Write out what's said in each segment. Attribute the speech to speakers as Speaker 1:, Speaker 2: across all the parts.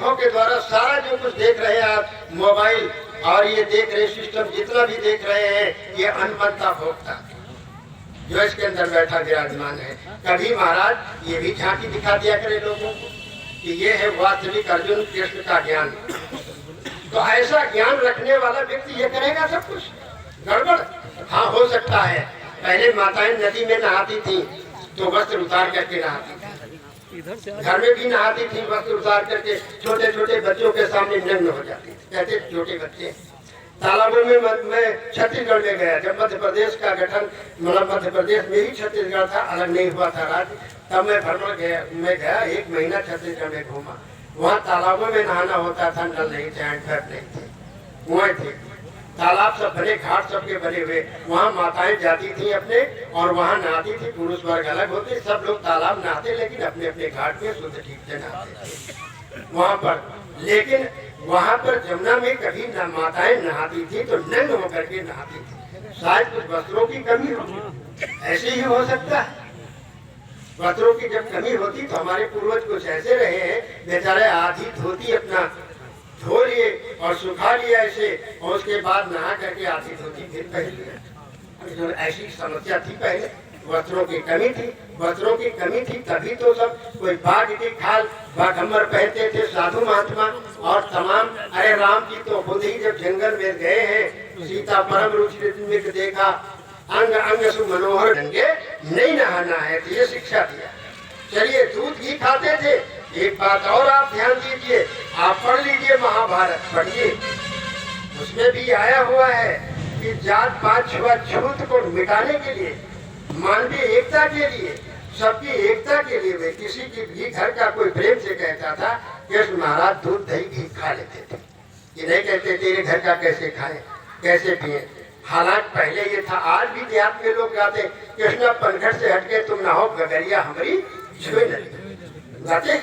Speaker 1: आंखों के द्वारा सारा जो कुछ देख रहे हैं आप, मोबाइल और ये देख रहे सिस्टम जितना भी देख रहे हैं, ये अनबनता भोगता जो इसके अंदर बैठा विराजमान है। कभी महाराज ये भी झांकी दिखा दिया करे लोगों को कि ये है वास्तविक अर्जुन कृष्ण का ज्ञान। तो ऐसा ज्ञान रखने वाला व्यक्ति ये करेगा सब कुछ गड़बड़? हाँ, हो सकता है। पहले माताएं नदी में नहाती थी तो वस्त्र उतार करके नहाती थी, घर में भी नहाती थी वस्त्र उतार करके, छोटे छोटे बच्चों के सामने नग्न हो जाती थी, कहते छोटे बच्चे। तालाबों में मैं छत्तीसगढ़ में गया जब मध्य प्रदेश का गठन, मतलब मध्य प्रदेश में ही छत्तीसगढ़ था, अलग नहीं हुआ था राज्य, तब मैं भ्रमण गया 1 महीना छत्तीसगढ़ में घूमा। वहाँ तालाबों में नहाना होता था, नल नहीं थे, हैंडपैप नहीं थे, कुएं थे, तालाब सब बने, घाट सबके बने हुए। वहाँ माताएं जाती थी अपने और वहाँ नहाती थी, पुरुष वर्ग अलग होते, सब लोग तालाब नहाते लेकिन अपने अपने घाट में शुद्ध ठीक से नहाते थे वहाँ पर। लेकिन वहाँ पर जमुना में कभी न माताएं नहाती थी तो नंग होकर के नहाती थी। शायद कुछ वस्त्रों की कमी होगी, ऐसे ही हो सकता है। वस्त्रों की जब कमी होती तो हमारे पूर्वज कुछ ऐसे रहे हैं, बेचारे आधी धोती अपना धो लिए और सुखा लिया ऐसे, और उसके बाद नहा करके आधी धोती फिर पहन लिया। ऐसी समस्या थी पहले, वस्त्रों की कमी थी, वस्त्रों की कमी थी, तभी तो सब कोई बाघ की खाल बाघम्बर पहनते थे साधु महात्मा और तमाम। अरे राम जी तो खुद ही जब जंगल में गए हैं, सीता परम रुचि में देखा, अंग अंग सु मनोहर ढंगे नहीं नहाना है, तो ये शिक्षा दिया। चलिए, दूध घी खाते थे। एक बात और आप ध्यान दीजिए, आप पढ़ लीजिए महाभारत, पढ़िए, उसमें भी आया हुआ है कि जात पात छुआछूत को मिटाने के लिए, मानवीय एकता के लिए, सबकी एकता के लिए वे किसी की भी घर का कोई प्रेम से कहता था, कृष्ण महाराज दूध दही घी खा लेते थे। ये नहीं कहते तेरे घर का कैसे खाए कैसे पिए। हालांकि पहले ये था, आज भी देहात में लोग गाते, कृष्णा पनघट से हटके तुम ना हो गगरिया हमारी छुए नहीं, गाते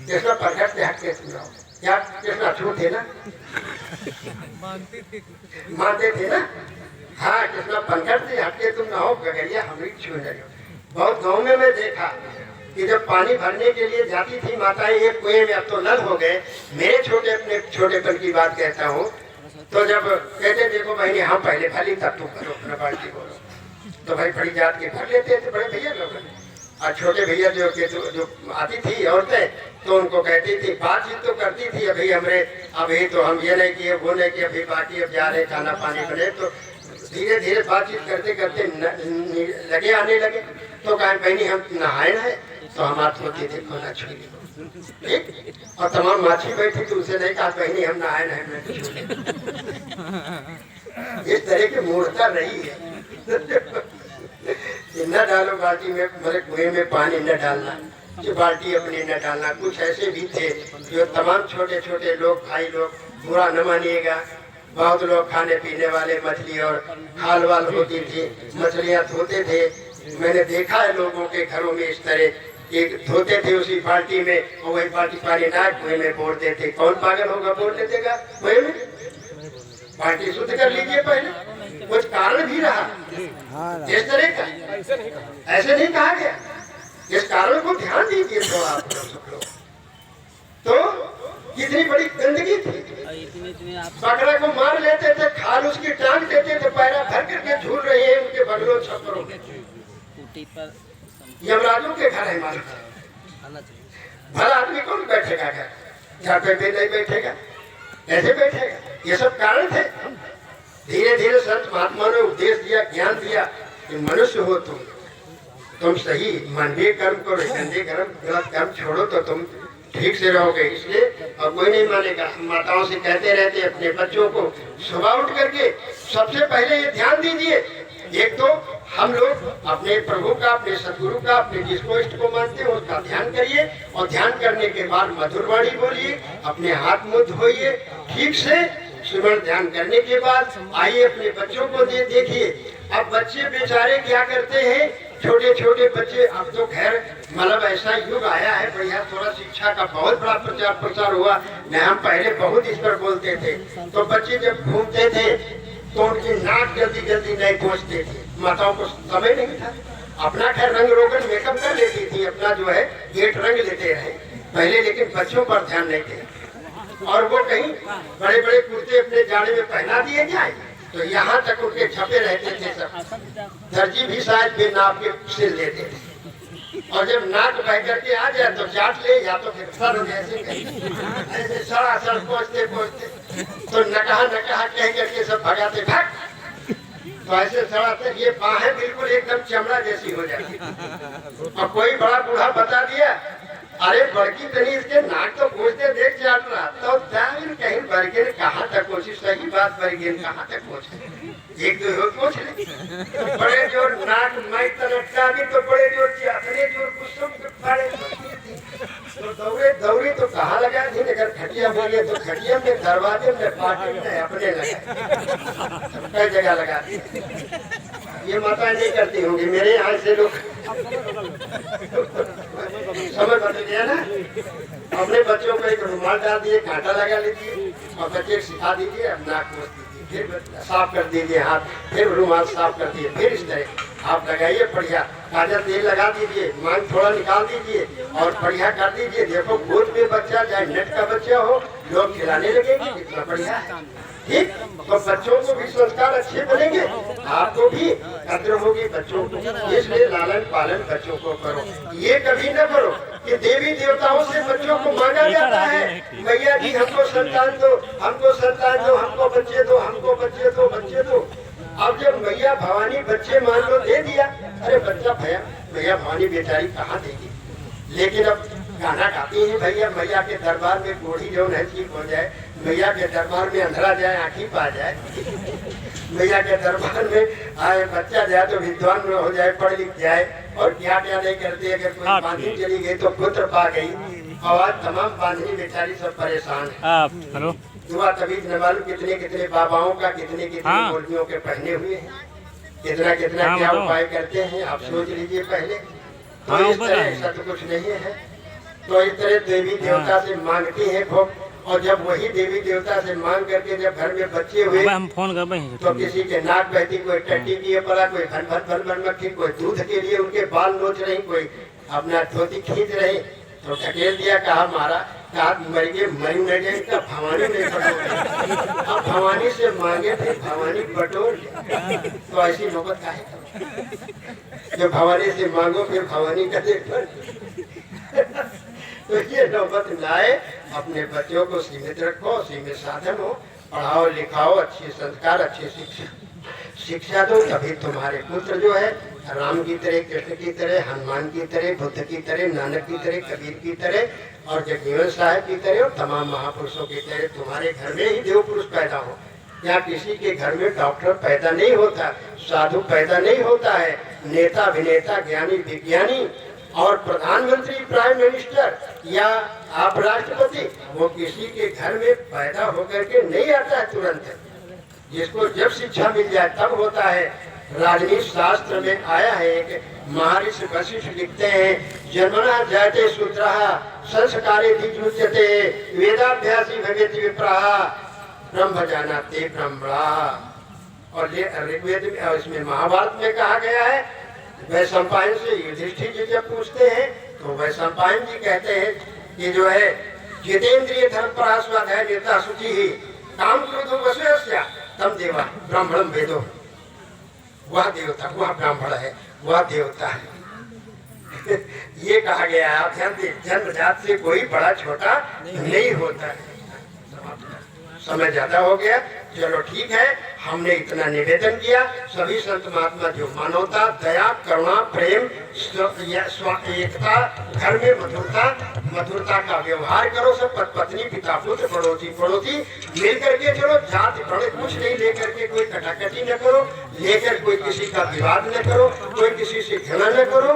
Speaker 1: कृष्णा पनघट से हटके तुम ना हो। क्या कृष्णा छू थे ना, मानते थे ना? हाँ, कृष्णा पनघट से हटके तुम ना हो गगरिया हमारी छुए नहीं। बहुत गाँव में मैं देखा कि जब पानी भरने के लिए जाती थी माताएं एक कुएं में, अब तो नल हो गए, मेरे अपने छोटेपन की बात कहता हूँ, तो जब कहते देखो बहनी हम पहले भली तब तुम करो अपना बाल्टी बोलो, तो भाई बड़ी जात के भर लेते थे बड़े भैया लोग। और छोटे भैया जो आती थी औरतें, तो उनको कहती थी, बातचीत तो करती थी, अभी हमरे अभी तो हम ये नहीं किए वो नहीं किए, अभी बाकी अब जा रहे खाना पानी बने। तो धीरे धीरे बातचीत करते करते लगे आने लगे, तो कहा बहनी हम नहाए है, तो हम हाथ होते थे खोना छुई, ठीक। और तमाम माछी बैठी थी, उसे नहीं कहा बहनी हम नहाए नहीं। इस तरह की मूर्खता रही है। न डालो बाल्टी में, मतलब कुएं में पानी न डालना, जो बाल्टी अपनी न डालना। कुछ ऐसे भी थे जो तमाम छोटे छोटे लोग, भाई लोग, बुरा न मानिएगा, बहुत लोग खाने पीने वाले मछली और खाल वाल होती थी, मछलियाँ धोते थे। मैंने देखा है लोगों के घरों में इस तरह एक धोते थे उसी बाल्टी में, और वही बाल्टी पानी ना कुएं में बोल देते। कौन पागल होगा बोल देगा कुएं में? बाल्टी शुद्ध कर लीजिए पहले। कुछ कारण भी रहा इस तरह का, ऐसे नहीं कहा गया। इस कारण को ध्यान दीजिए थोड़ा आप सब लोग। तो कितनी बड़ी गंदगी थी। बकरा को मार लेते थे, खाल उसकी टांग देते थे, पैरा भर करके झूल रहे हैं उनके बगलों छप्परों में। यमराजों के घर है मालूम। भला आदमी कौन बैठेगा घर, जहाँ पे भी नहीं बैठेगा, ऐसे बैठेगा। ये सब कारण थे। धीरे धीरे संत महात्मा ने उपदेश दिया, ज्ञान दिया कि मनुष्य हो तुम सही मानवीय कर्म करो, गंदे कर्म गलत कर्म छोड़ो तो तुम ठीक से रहोगे। इसलिए और कोई नहीं मानेगा। हम माताओं से कहते रहते अपने बच्चों को, सुबह उठ करके सबसे पहले ये ध्यान दीजिए, एक तो हम लोग अपने प्रभु का, अपने सदगुरु का, अपने जिसको इष्ट को मानते हैं उसका ध्यान करिए, और ध्यान करने के बाद मधुर वाणी बोलिए, अपने हाथ मुंह धोइए ठीक से। सुमन ध्यान करने के बाद आइए अपने बच्चों को देखिए। अब बच्चे बेचारे क्या करते हैं, छोटे छोटे बच्चे। अब तो खैर मतलब ऐसा युग आया है बढ़िया, थोड़ा शिक्षा का बहुत बड़ा प्रचार प्रसार हुआ। नहीं, हम पहले बहुत इस पर बोलते थे। तो बच्चे जब घूमते थे तो उनकी नाक जल्दी जल्दी नहीं पहुँचते थे, माताओं को समय नहीं था। अपना खैर रंग रोगन मेकअप कर लेती थी, अपना जो है गेट रंग लेते रहे, पहले लेकिन बच्चों पर ध्यान नहीं दिया, और वो कहीं बड़े बड़े कुर्ते अपने जाड़े में पहना दिए जाए तो यहाँ तक उनके छपे रहते थे सब। दर्जी भी शायद बेनाप के सिल देते थे, और जब नाक बह करके आ जाए तो चाट ले, या तो फिर सर जैसे ऐसे सड़ासड़ पहुँचते पहुँचते तो नकहा नकहा कह करके सब भगाते, भाग। तो ऐसे सड़ाते ये बाहें बिल्कुल एकदम चमड़ा जैसी हो जाती। और कोई बड़ा बूढ़ा बता दिया, अरे बड़की तनी इसके नाक तो पूछते देख चाट रहा, तो कहीं बर्गिन कहाँ तक पहुँची, सही बात बर्गिन कहाँ तक पहुँचे, एक दो हो पूछ ले। तो बड़े जोर नाक माई तनकता भी, तो बड़े जोर अपने जोर कुछ तो दौड़े दौड़ी तो कहाँ लगा थी, अगर खटिया बोले तो खटिया में, दरवाजे में, पार्टी में अपने लगा, कई जगह लगा दी। ये माता नहीं करती होंगी, मेरे यहाँ से लोग समझ बदल गया ना। अपने बच्चों को एक रुमाल डाल दिए, कांटा लगा लीजिए और बच्चे को सिखा दीजिए, अब नाक पोंछ दीजिए, फिर साफ कर दीजिए हाथ, फिर रुमाल साफ कर दीजिए, फिर इस तरह आप लगाइए बढ़िया, ताजा तेल लगा दीजिए, मांग थोड़ा निकाल दीजिए और बढ़िया कर दीजिए। देखो गोद में बच्चा, चाहे नेट का बच्चा हो, लोग खिलाने लगेंगे, कितना बढ़िया है। ठीक, तो बच्चों को भी संस्कार अच्छे बनेंगे, आपको भी कद्र होगी बच्चों को, इसलिए लालन पालन बच्चों को करो। ये कभी न करो कि देवी देवताओं से बच्चों को मांगा जाता है, मैया जी हमको संतान दो, हमको संतान दो, हमको बच्चे दो, हमको बच्चे दो, बच्चे दो। अब जब मैया भवानी बच्चे मान लो दे दिया, अरे बच्चा भैया मैया भवानी बेचारी कहाँ देगी। लेकिन अब गाना गाती है भैया, मैया के दरबार में बूढ़ी जो है ठीक हो जाए, मैया के दरबार में अंधरा जाए आँखी पा जाए, मैया के दरबार में आए बच्चा जाए तो विद्वान में हो जाए, पढ़ लिख जाए, और क्या क्या नहीं करते। अगर कोई बांधनी चली गई तो पुत्र पा गई, और आज तमाम बांधनी बेचारी सब परेशान है। दुआ तबीज न मालूम कितने कितने बाबाओं का, कितने कितने मुर्गियों के पहने हुए हैं, कितना कितना क्या उपाय करते हैं, आप सोच लीजिए पहले। तो इस तरह ऐसा तो कुछ नहीं है। तो इस तरह देवी देवता से मांगती है भोग, और जब वही देवी देवता से मांग करके जब घर में बच्चे हुए हम फोन कर तो किसी के नाक बहती, कोई टट्टी किए पड़ा, कोई भन मक्खी, कोई दूध के लिए उनके बाल नोच रही, कोई अपना धोती खींच रही, तो ढकेल दिया, कहा मारा, कहा मर गए, मरी न गए, भवानी नहीं बटोर। अब भवानी से मांगे थे, भवानी बटोर। तो ऐसी नौबत का है, जब भवानी से मांगो फिर भवानी का देखो। तो ये नौबत लाए, अपने बच्चों को सीमित रखो, सीमित साधन हो, पढ़ाओ लिखाओ, अच्छे संस्कार, अच्छी शिक्षा दो, तभी तुम्हारे पुत्र जो है राम की तरह, कृष्ण की तरह, हनुमान की तरह, बुद्ध की तरह, नानक की तरह, कबीर की तरह और जगजीवन साहब की तरह और तमाम महापुरुषों की तरह तुम्हारे घर में ही देव पुरुष पैदा हो। यहाँ किसी के घर में डॉक्टर पैदा नहीं होता, साधु पैदा नहीं होता है, नेता अभिनेता, ज्ञानी विज्ञानी और प्रधानमंत्री, प्राइम मिनिस्टर या आप राष्ट्रपति, वो किसी के घर में पैदा होकर के नहीं आता है तुरंत। जिसको जब शिक्षा मिल जाए तब होता है। राजनीति शास्त्र में आया है कि महर्षि वशिष्ठ लिखते हैं, जन्मना जायते शूद्रः संस्कारे द्विजुच्यते वेदाभ्यासी भवेति विप्रः ब्रह्म जानाते ब्रह्मणा। और ऋग्वेद में और इसमें महाभारत में कहा गया है, वैशंपायन से युधिष्ठिर जी जब पूछते हैं तो वैशंपायन जी कहते हैं कि जो है जितेंद्रिय धर्म परास्वाध्याय निर्ता शुचि ही काम क्रोधो वसुयस्य तम देवा ब्राह्मणम वेदो। वह देवता, वह ब्राह्मण है, वह देवता है। ये कहा गया है। ध्यान, जन्मजात से कोई बड़ा छोटा नहीं होता है। समय ज्यादा हो गया, चलो ठीक है, हमने इतना निवेदन किया। सभी संत महात्मा जो मानवता, दया, करुणा, प्रेम, एकता, घर में मधुरता का व्यवहार करो। सब पत्नी, पिता, पुत्र, पड़ोसी मिल करके चलो। जाति बड़े कुछ नहीं लेकर के कोई कटाकटी न करो, लेकर कोई किसी का विवाद न करो, कोई किसी से घृणा न करो।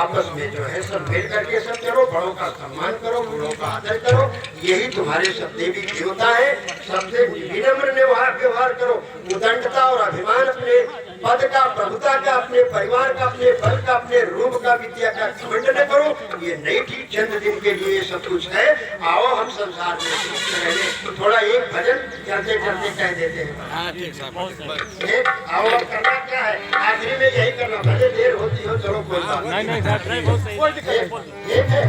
Speaker 1: आपस में जो है सब मिल करके सब चलो। बड़ों का सम्मान करो, बूढ़ों का आदर करो। यही तुम्हारे सब देवी देवता है। सबसे विनम्र व्यवहार करो। उदंडता और अभिमान अपने पद का, प्रभुता का, अपने परिवार का, अपने बल का, अपने रूप का, विद्या का घमंड न करो। ये नहीं ठीक, चंद दिन के लिए सब कुछ है। आओ हम संसार में थोड़ा एक भजन चलते चलते कह देते हैं। आओ अब करना क्या है, आखिरी में यही करना। भले देर होती हो, चलो कोई बात नहीं। ठीक है।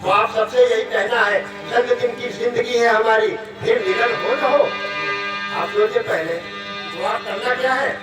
Speaker 1: वो आप सबसे यही कहना है, चंद दिन की जिंदगी है हमारी, फिर मिलन हो न हो। आप सोचे पहले, तो आप करना क्या है?